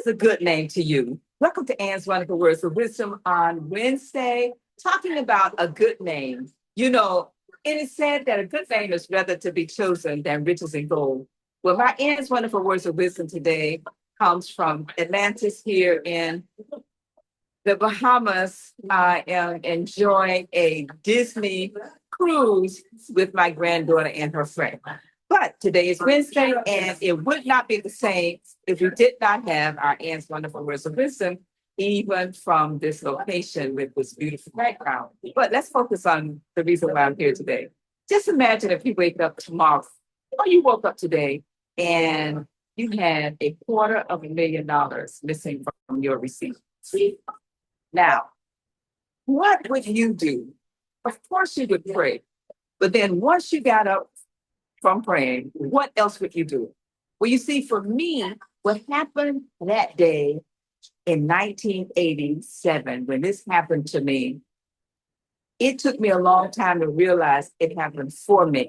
is a good name to you? Welcome to Ann's Wonderful Words of Wisdom on Wednesday, talking about a good name. You know, it is said that a good name is rather to be chosen than riches and gold. Well, my Ann's Wonderful Words of Wisdom today comes from Atlantis here in the Bahamas. I am enjoying a Disney cruise with my granddaughter and her friend. But today is Wednesday, and it would not be the same if we did not have our Aunt's Wonderful Words of Wisdom, even from this location with this beautiful background. But let's focus on the reason why I'm here today. Just imagine if you wake up tomorrow, or you woke up today and you had $250,000 missing from your receipt. Now, what would you do? Of course, you would pray. But then once you got up from praying, what else would you do? Well, you see, for me, what happened that day in 1987, when this happened to me, it took me a long time to realize it happened for me.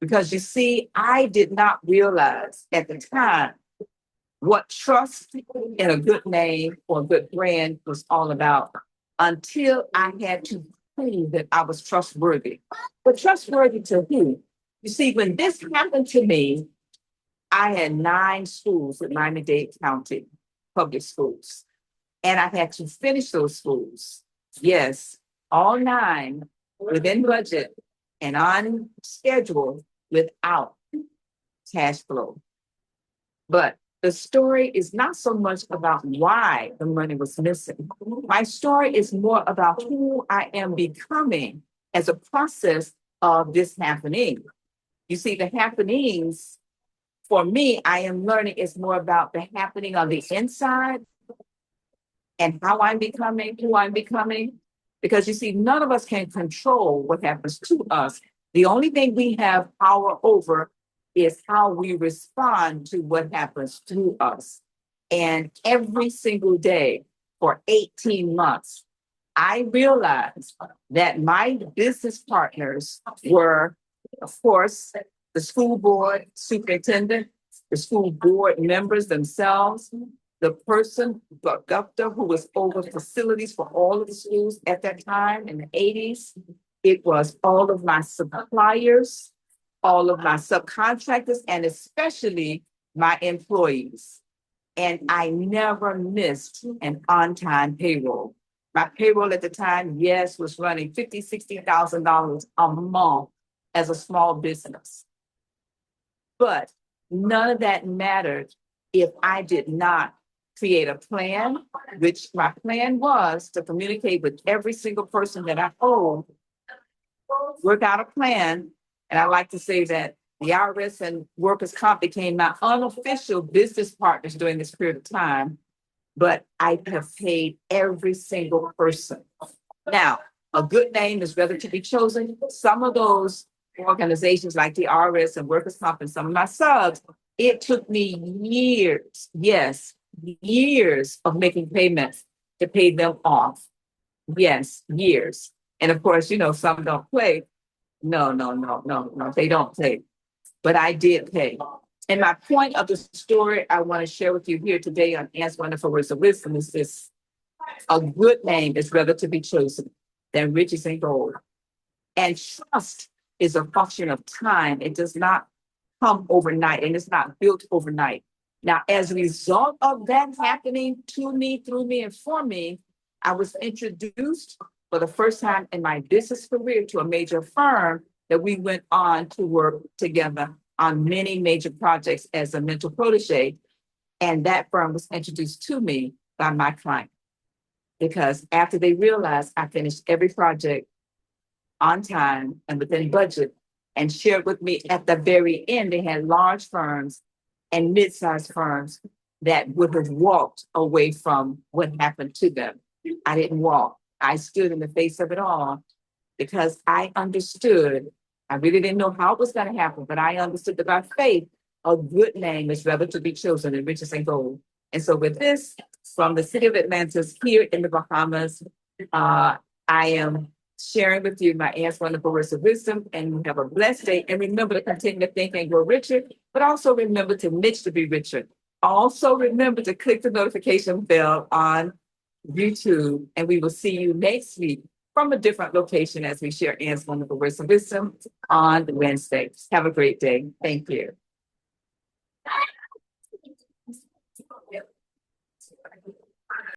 Because you see, I did not realize at the time what trust in a good name or a good brand was all about until I had to prove that I was trustworthy. But trustworthy to who? You see, when this happened to me, I had 9 schools in Miami-Dade County, public schools, and I had to finish those schools. Yes, all 9 within budget and on schedule without cash flow. But the story is not so much about why the money was missing. My story is more about who I am becoming as a process of this happening. You see, the happenings, for me, I am learning is more about the happening on the inside and how I'm becoming, who I'm becoming. Because you see, none of us can control what happens to us. The only thing we have power over is how we respond to what happens to us. And every single day for 18 months, I realized that my business partners were, of course, the school board superintendent, the school board members themselves, the person, the doctor who was over facilities for all of the schools at that time in the 80s. It was all of my suppliers, all of my subcontractors, and especially my employees. And I never missed an on-time payroll. My payroll at the time, yes, was running $50,000, $60,000 a month as a small business. But none of that mattered if I did not create a plan, which my plan was to communicate with every single person that I owed, work out a plan. And I like to say that the IRS and workers' comp became my unofficial business partners during this period of time, but I have paid every single person. Now, a good name is rather to be chosen. Some of those organizations like the IRS and workers' comp and some of my subs, it took me years, yes, years of making payments to pay them off. Yes, years. And of course, you know, some don't play. No, they don't pay. But I did pay. And my point of the story I want to share with you here today on Ann's Wonderful Words of Wisdom is this: a good name is rather to be chosen than riches and gold. And trust is a function of time. It does not come overnight, and it's not built overnight. Now, as a result of that happening to me, through me, and for me, I was introduced for the first time in my business career to a major firm that we went on to work together on many major projects as a mentor protege. And that firm was introduced to me by my client, because after they realized I finished every project on time and within budget, and shared with me at the very end, they had large firms and mid-sized firms that would have walked away from what happened to them. I didn't walk. I stood in the face of it all because I understood. I really didn't know how it was going to happen, but I understood that by faith, a good name is rather to be chosen than riches and gold. And so with this, from the city of Atlantis here in the Bahamas, I am sharing with you my Aunt's Wonderful Words of Wisdom, and have a blessed day. And remember to continue to think and grow richer, but also remember to niche to be richer. also remember to click the notification bell on YouTube, and we will see you next week from a different location as we share Ann's wonderful words of wisdom on Wednesday. Have a great day. Thank you.